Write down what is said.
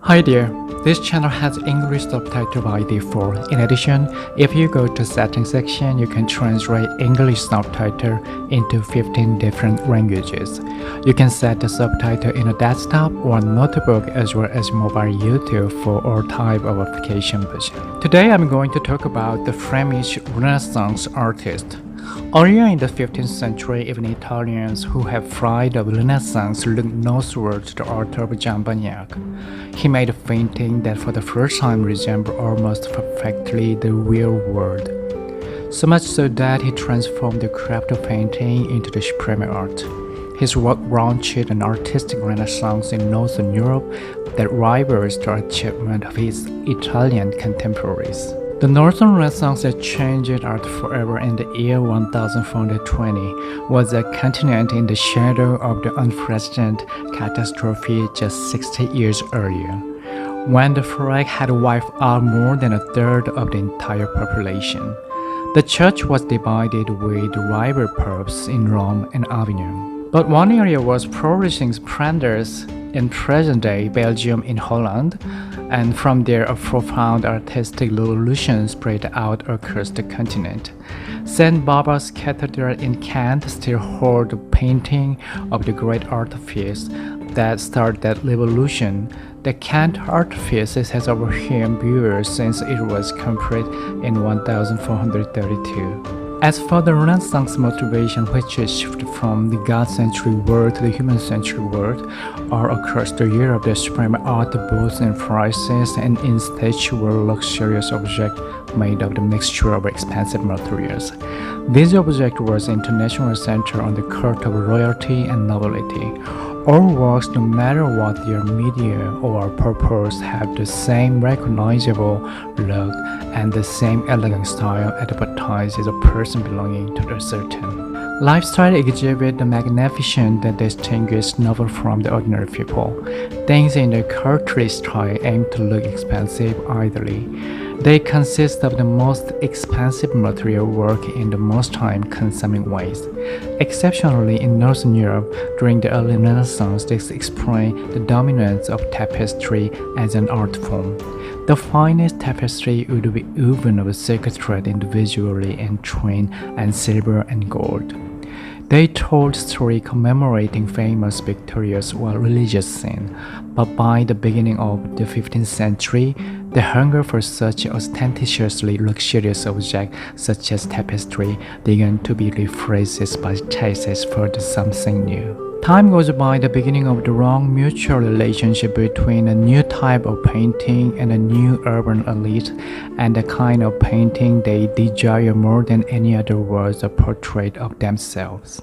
Hi there, this channel has English subtitle by default. In addition, if you go to settings section, you can translate English subtitle into 15 different languages. You can set the subtitle in a desktop or notebook as well as mobile YouTube for all type of application version. Today I'm going to talk about the Flemish Renaissance artist. Earlier in the 15th century, even Italians who have fried the Renaissance looked northward to the art of Jean Bagnac. He made a painting that for the first time resembled almost perfectly the real world. So much so that he transformed the craft of painting into the supreme art. His work launched an artistic renaissance in Northern Europe that rivals the achievement of his Italian contemporaries. The Northern Renaissance that changed art forever in the year 1420 was a continent in the shadow of the unprecedented catastrophe just 60 years earlier, when the plague had wiped out more than a third of the entire population. The church was divided with rival popes in Rome and Avignon. But one area was flourishing Flanders in present-day Belgium in Holland, and from there a profound artistic revolution spread out across the continent. St. Barbara's Cathedral in Kent still holds a painting of the great artifice that started that revolution. The Kent artifice has overwhelmed viewers since it was complete in 1432. As for the Renaissance motivation, which is shifted from the God-centric world to the human-centric world, all across the Europe, the supreme art both in prices and in stage were luxurious objects made of the mixture of expensive materials. This object was international center on the court of royalty and nobility. All works, no matter what their media or purpose, have the same recognizable look and the same elegant style advertised as a person belonging to a certain lifestyle exhibit the magnificence that distinguishes noble from the ordinary people. Things in the courtly style aim to look expensive idly. They consist of the most expensive material work in the most time-consuming ways. Exceptionally, in Northern Europe, during the early Renaissance, this explains the dominance of tapestry as an art form. The finest tapestry would be woven of silk thread individually and twinned and silver and gold. They told stories commemorating famous victorious or religious scenes, but by the beginning of the 15th century, the hunger for such ostentatiously luxurious objects such as tapestry began to be rephrased by tastes for something new. Time goes by, the beginning of the wrong mutual relationship between a new type of painting and a new urban elite, and the kind of painting they desire more than any other was a portrait of themselves.